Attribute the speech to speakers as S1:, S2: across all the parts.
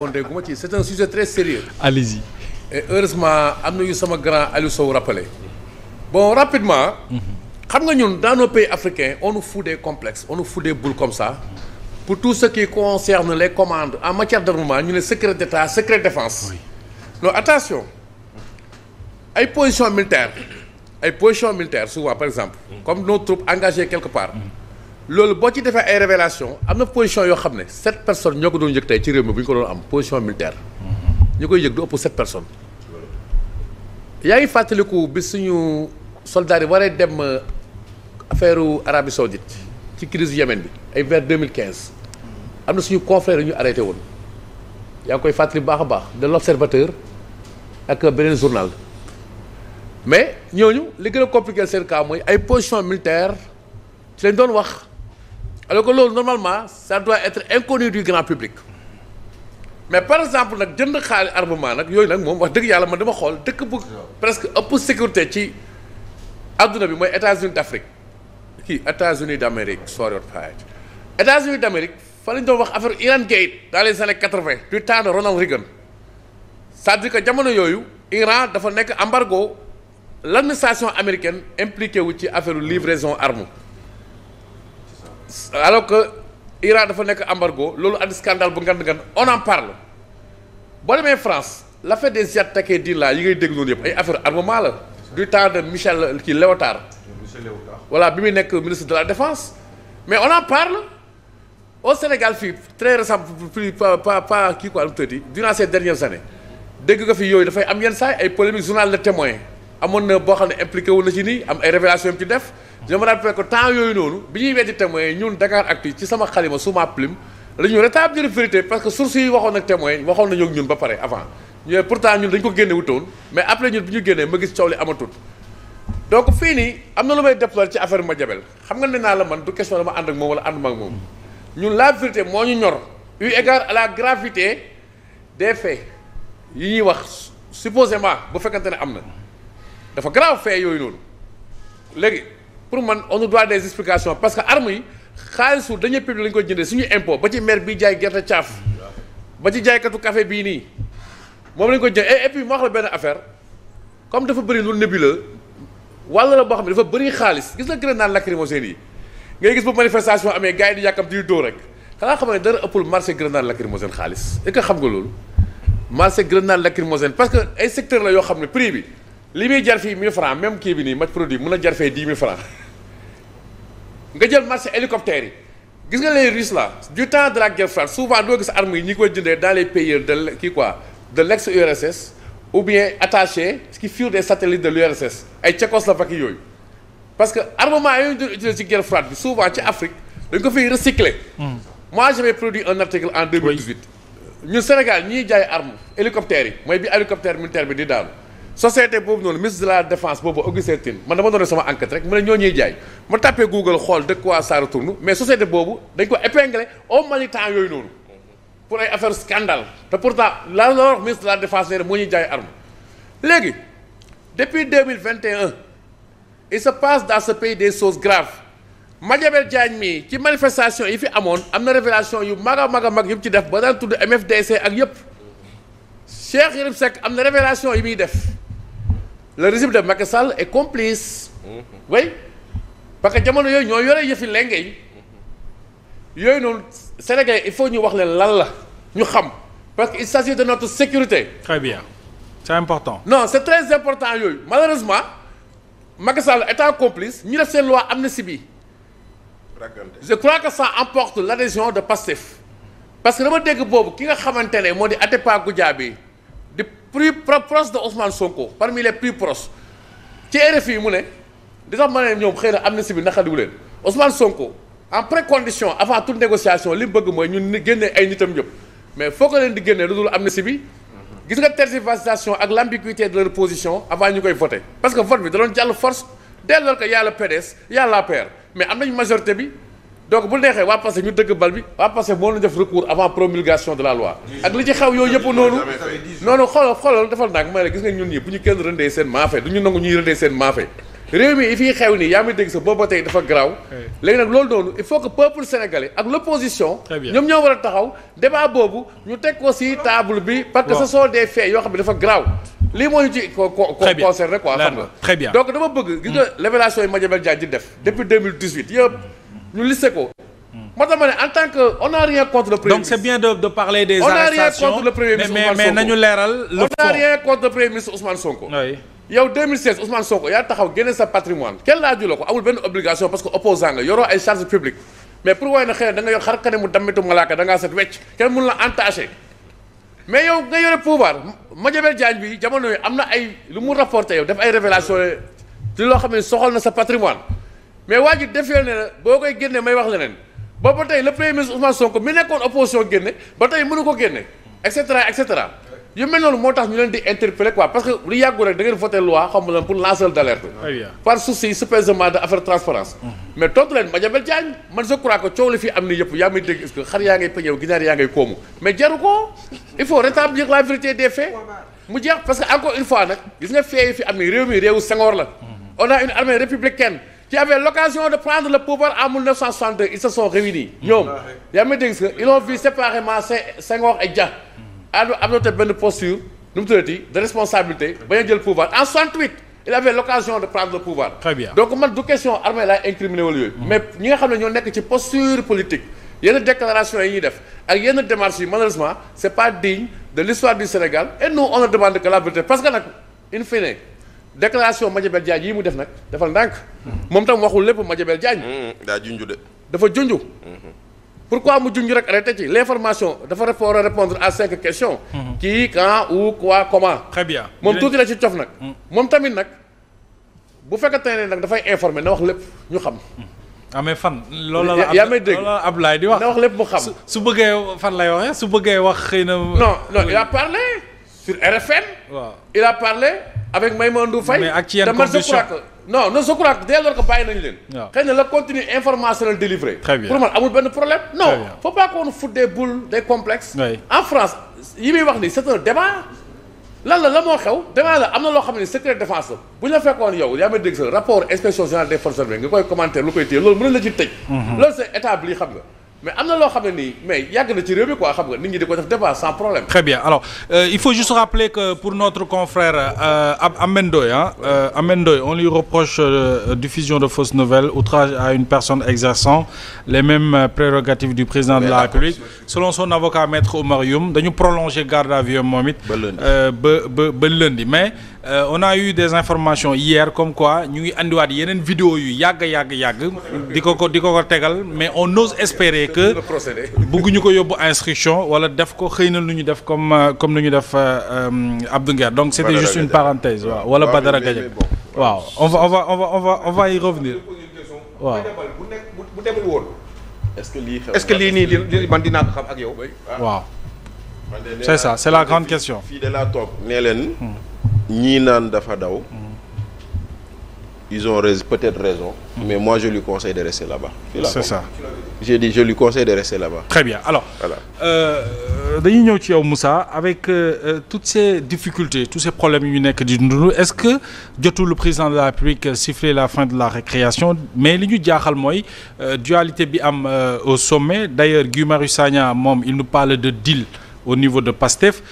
S1: C'est un sujet très sérieux.
S2: Allez-y.
S1: Et heureusement am na yu sama grand Aliou Sow rappelé. Bon, rapidement. Xam nga ñun dans nos pays africains on nous fout des complexes on nous fout des boules comme ça. Pour tout ce qui concerne les commandes en matière d'armement ñu ne secret d'état secret défense. Oui. Non, attention ay positions militaires souvent par exemple. Comme nos troupes engagées quelque part. Loolu boo ci defee ay révélation am na position yoo xam ne 7 personnes ñoo ko doon yëg tey ci réew mi bu ñu ko doon am position militaire. ñu koy yëg du ëpp 7 personnes. yaa ngi fàttaliku bi suñu soldats yi waree dem affaire Arabie Saoudite ci crise Yémen bi ay vers 2015 am na suñu confrères ñu arrêté woon yaa ngi koy fàttali baax a baax de l'Observateur ak beneen journal mais ñooñu li gën a compliqué seen cas mooy ay position militaire ci lañ doon wax. Alors que loolu normalement ça doit être inconnu du grand public mais par exemple nag jënd xaalis armement nag yooyu nag moom wax dëgg yàlla man dama xool dëkk bu presque ëpp sécurité ci adduna bi mooy États-Unis d'Afrique kii États-Unis d'Amérique États-Unis d'Amérique fa lañ doon wax affaire Iran Gate dans les années 80 du temps de Ronald Reagan c'est-à-dire que jamono yooyu Iran dafa nekk embargo l'administration américaine impliqué wu ci affaire livraison arme alors que Iran dafa nekk embargo loolu andi scandale bu ngand on en parle boo demee France l'affaire des attaques di là yi ngay dégg noonu yëpp ay affaire armement la du temps de Michel Léotard voilà bi muy nekk ministre de la défense mais on en parle au Sénégal fii très récemment pas kii quoi lu tëddi durant ces dernières années dégg nga fi yooyu dafay am yenn saa ay polémique journal Le Témoin amoon na boo xam ne impliqué wu na ci nii am ay révélations ci def je me rappelle que temps yooyu noonu bi ñuy weddi Témoin ñun Dakaractu ci sama xalima suma plume la ñu rétablir vérité parce que sources yi waxoon ak Témoin waxoon nañoo ak ñun ba pare avant ñu pourtant ñun dañ ko génne wutoon mais après ñun bi ñu génnee ma gis coow li amatul. donc fii nii am na lu may déplorer ci affaire Madiabel xam nga ne naa la man du question dama ànd ak moom wala ànduma ak moom ñun la vérité moo ñu ñor eu égard à la gravité des faits yi ñuy wax supposément bu fekkante ne am na dafa grave fait yooyu noonu léegi. pour man on nous doit des explications parce que armes yi xaalisu dañuy public lañu koy jëndee suñu impôt ba ci maire bi jaay gerte caaf ba ci jaaykatu café bii nii moom lañu koy jëndee et puis moo wax la benn affaire comme dafa bëri lu nébuleux wàll la boo xam ne dafa bëri xaalis gis nga grenade lacrymogène yi ngay gis bu manifestation amee gars yi di yàkkam di dóor rek xanaa xam ne dara ëppul marché grenade lacrymogène xaalis est-ce que xam nga loolu marché grenade lacrymogène parce que ay secteur la yoo xam ne prix bi li muy jar fii 1000 francs même kii bi nii match produit mën a jar fee 10 000 francs nga jël marché hélicoptère yi gis nga les Russes là du temps de la guerre froide souvent doo gis armes yi ñi koy jëndee dans les pays de kii quoi de l'ex-URSS ou bien attachés qui furent des satellites de l'URSS ay Tchécoslovaquie yooyu parce que armement yooyu doon utiliser ci guerre froide bi souvent ci Afrique dañ ko fiy recycler. Moi j'avais produit un article en 2018 ñun Sénégal ñiy jaay arme hélicoptères yi mooy bi hélicoptère militaire bi di daanu. société boobu noonu ministre de la défense boobu Augustin Tine man dama doon sama enquête rek mu ne ñoo ñuy jaay ma tapé Google xool de quoi ça retourne mais société boobu dañ ko épinglé au Mali temps yooyu noonu pour ay affaire scandale te pourtant la wax ministre de la défense nee na moo ñuy jaay arme léegi depuis 2021 il se passe dans ce pays des choses graves Madiabel Diagne mii ci manifestation yi fi amoon am na révélation yu mag a mag yëpp ci def ba daan tudd MFDC ak yëpp Cheikh Yérim Seck am na révélation yi muy def le régime de Macky Sall est complice. Oui parce que jamono yooyu ñoo yore yëfi lenge yi yooyu noonu Sénégalais il faut ñu wax leen lan la ñu xam parce que il s'agit de notre sécurité.
S2: Très bien c'est important.
S1: Non c'est très important yooyu malheureusement Macky Sall étant complice ñu def seen loi amnistie bi je crois que ça emporte l'adhésion de Pastef parce que dama dégg boobu ki nga xamante ne moo di Atepa Goudiaby di plus proche de Ousmane Sonko parmi les plus proches ci RFI mu ne di tax ma ne ñoom xëy na amnistie bi naqadiwu leen Ousmane Sonko en précondition avant toute négociation li mu bëgg mooy ñun génnee ay nitam ñëpp mais foo ko leen di génnee lu dul amnistie bi gis nga tergiversation ak l'ambiguïté de leur position avant ñu koy voter parce que vote bi da doon jàll force dès lors que y a le PDS y a l'APR mais am nañu majorité bi donc bu neexee waa Pastef ñu dëgg bal bi waa Pastef moo ñu def recours avant promulgation de la loi ak li ci xew yooyu yëpp noonu xoolal defal naag may la gis nga ñun ñi bu ñu kenn rëndee seen maafe du ñu nangu ñuy rëndee seen maafe réew mi yi fiy xew nii yaa ngi dégg sa booba tey dafa garaaw. léegi nag loolu noonu il faut que peuple sénégalais ak l'opposition ñoom ñoo war a taxaw débat boobu ñu teg ko ci table bi. parce que ce sont des faits yoo xam ne dafa garaaw. lii moo ñu ci concerné quoi xam nga.
S2: très bien
S1: donc dama bëgg. gis nga révélation yi Madiambel Diagne di def. depuis 2018 yëpp ñu listé ko. moo tax ma ne en tant que on n'a rien contre le premier ministre.
S2: donc c'est bien de parler des arrestations.
S1: On n'a rien contre le premier ministre Ousmane Sonko
S2: mais nañu leeral le fond.
S1: On n'a rien contre le premier ministre Ousmane Sonko.
S2: oui
S1: yow 2016 Ousmane Sonko yaa taxaw génne sa patrimoine kenn laaju la ko amul benn obligation parce que opposant nga yoroo ay charges publiques mais pour waaye na xëy na da nga yor xar kane mu dammitu malaaka da ngaa set wecc kenn mun la entaché mais yow nga yore pouvoir Madiambel Diagne bi jamono yi am na ay lu mu rapporté yow def ay révélation ci loo xam ne soxal na sa patrimoine mais waa ji defee ne la boo koy génne may wax leneen boobu ba tey le premier ministre Ousmane Sonko mi nekkoon opposition génne ba tey mënu ko génne et cetera et cetera yu mel noonu moo tax ñu leen di interpeller quoi parce que lu yàggu rek da ngeen voté loi xam nga pour lanceur d'alerte par souci supposément de affaire transparence mais tontu leen Madiambel Diagne man je crois que coow li fi am ni yëpp yaa may dégg est-ce que xar yaa ngay peñew ginaar yaa ngay koomu mais jaru ko il faut rétablir la vérité des faits mu jeex parce que encore une fois nag gis nga faits yi fi am ni réew mi réewu Senghor la on a une armée républicaine qui avait l'occasion de prendre le pouvoir en 1962 ils se sont réunis ñoom yaa may dégg est-ce que ils ont vu séparément Senghor et Dia adopté benn posture nu mu tuddati de responsabilité bañ a jël pouvoir en 68 il avait l'occasion de prendre le pouvoir.
S2: Très bien.
S1: Donc man du question armée laay incriminé wala yooyu. mais ñi nga xam ne ñoo nekk ci posture politique yenn déclaration yi ñuy def ak yenn démarches yi malheureusement c'est pas digne de l'histoire du Sénégal et nous on ne demande que la vérité parce que nag in fine déclaration Madiambel Diagne yi mu def nag defal ndànk moom tam waxul lépp Madiambel Diagne.
S3: daa junj de.
S1: dafa junj. Pourquoi mu junj rek arrêté ci l'information dafa war a répondre à 5 questions. Qui, quand, où, quoi, comment.
S2: Très bien.
S1: moom tuuti la ci cof nag. moom tamit nag bu fekkente ne nag dafay informer na wax lépp ñu xam.
S2: ah mais fan. loolu la
S1: yaa may dégg
S2: loolu la Ablaye di wax.
S1: na wax lépp mu xam.
S2: su bëggee fan lay waxee su bëggee wax xëy na.
S1: non il a parlé sur RFM.
S2: waaw
S1: il a parlé avec Maïmouna Faye.
S2: mais ak ci yenn conditions
S1: non je crois que dès lors que bàyyi nañu leen.
S2: waaw
S1: xëy na le contenu informationnel délivré.
S2: Très bien.
S1: pour man amul benn problème.
S2: Très
S1: non
S2: bien.
S1: faut pas qu'on foute des boules des complexes.
S2: Oui.
S1: En France yi muy wax ni c'est un débat. lan la moo xew débat la am na loo xam ne secret défense la bu ñu la fekkoon yow yaa may dégg sa rapport inspection générale des forces armées nga koy commenter lu koy téye loolu mën na la ci tëj. loolu c'est établi xam nga mais am na loo xam ne nii mais yàgg na ci réew mi quoi xam nga nit ñi di ko def débat sans problème.
S2: Très bien. Alors, il faut juste rappeler que pour notre confrère Ahmed Ndoye, Ahmed Ndoye, on lui reproche diffusion de fausses nouvelles, outrage à une personne exerçant les mêmes prérogatives du président de la République. Selon son avocat Maître Oumar Youm, dañu prolonger garde à vue moom it ba lundi. Mais on a eu des informations hier comme quoi ñu ngi andiwaat yeneen vidéo yu yàgg di ko tegal mais on ose espérer que bëgguñu ko yóbbu instruction wala def ko xëy na lu ñu def comme nu ñu def Abdou Nguer donc c'était juste une parenthèse waaw wala Badara Gadiaga waaw on va y revenir waaw
S3: bu demul woon est-ce que lii nii man dinaa ko xam ak yow
S2: waaw c'est ça c'est la grande question
S3: fii de la toog nee leen ñii naan dafa daw ils ont peut-être raison mais moi je lui conseille de rester là-bas
S2: c'est ça
S3: j'ai dit je lui conseille de rester là-bas.
S2: Très bien alors
S3: voilà.
S2: dañuy ñëw ci yow Moussa avec toutes ces difficultés tous ces problèmes yu nekk di dund est-ce que jotul le président de la République siffler la fin de la récréation mais li ñu jaaxal mooy dualité bi am au sommet d'ailleurs Guy Marius Sagna moom il nous parle de deal au niveau de PASTEF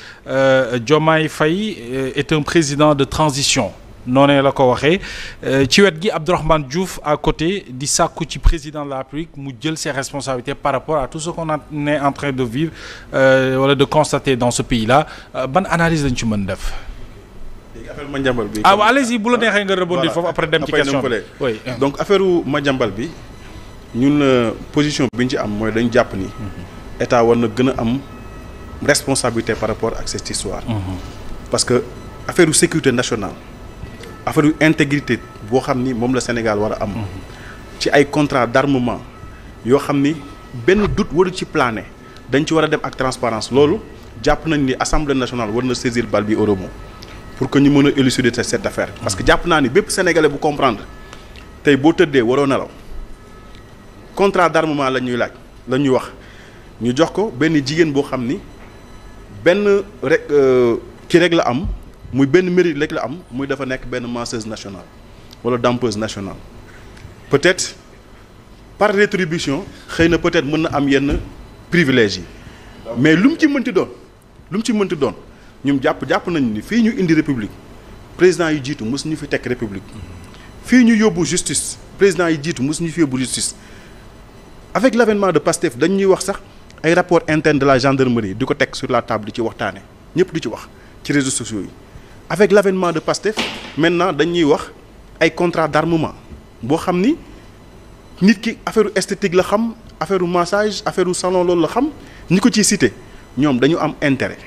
S2: Diomaye Faye est un président de transition noonee la ko waxee ci wet gi Abdourahmane Diouf à côté di sàkku ci président de la République mu jël ses responsabilités par rapport à tout ce qu'on est en train de vivre wala de constater dans ce pays-là ban analyse lañ ci mën def.
S4: affaire Madiambal bi.
S2: ah allez-y bu la neexee nga rebondir foofu après dem ci question bi oui.
S4: donc affaire Madiambal bi ñun position bi ñu ci am mooy dañ jàpp ni état war na gën a am responsabilité par rapport ak cette histoire. parce que affaire sécurité nationale. affaire intégrité boo xam ni moom la Sénégal war a am ci ay contrat d'armement yoo xam ni benn doute waru ci plané dañ ci war a dem ak transparence loolu jàpp nañ ni Assemblée nationale war na saisir bal bi au rebond pour que ñu mën a élucider cette affaire parce que jàpp naa ni bépp Sénégalais bu comprendre tey boo tëddee waroo nelaw contrat d'armement la ñuy laaj la ñuy wax ñu jox ko benn jigéen boo xam ni benn rek ki rek la am muy benn mérite rek la am muy dafa nekk benn masseuse nationale wala dampeuse nationale peut-être par rétribution xëy na peut-être mën na am yenn privilèges yi mais lu mu ci mënti doon ñun jàpp nañu ni fii ñu indi république président yi jiitu mos ñu fi tekk république fii ñu yóbbu justice président yi jiitu mos ñu fi yóbbu justice avec l'avènement de Pastef dañ ñuy wax sax ay rapport interne de la gendarmerie di ko teg sur la table di ci waxtaane ñëpp di ci wax ci réseaux sociaux yi avec l'avènement de Pastef maintenant dañuy wax ay contrat d'armement boo xam ni nit ki affaire esthétique la xam affaire massage affaire salon loolu la xam ñi ko ciy cité ñoom dañu am intérêt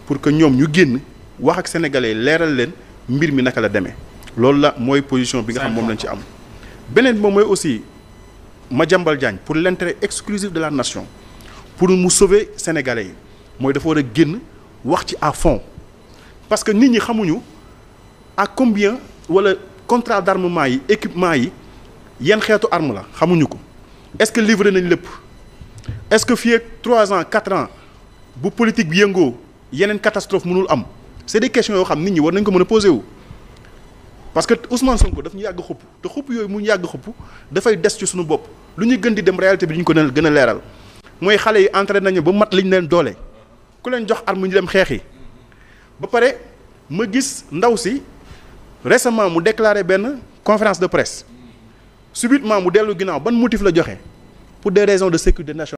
S4: pour que ñoom ñu génn wax ak sénégalais leeral leen mbir mi naka la demee loolu la mooy position bi nga xam moom lañ ci am beneen moom mooy aussi Madiambal Diagne pour l'intérêt exclusif de la nation pour mu sauver sénégalais yi mooy dafa war a génn wax ci à fond parce que nit ñi xamuñu à combien wala contrat d'armement yi équipement yi yan xeetu arme la xamuñu ko est-ce que livré nañ lépp est-ce que fii ak 3 ans 4 ans bu politique bi yëngoo yeneen catastrophe mënul am c'est des questions yoo xam nit ñi war nañ ko mën a poser wu parce que Ousmane Sonko daf ñu yàgg xupp te xupp yooyu mu yàgg xupp dafay des ci suñu bopp lu ñuy gën di dem réalité bi ñu ko gën a leeral mooy xale yi entraîné nañu ba mat liñ leen doole ku leen jox arme ñu dem xeexi ba pare ma gis ndaw si récemment mu déclaré benn conférence de presse subitement mu dellu ginnaaw ban motif la joxe pour des raisons de sécurité nationale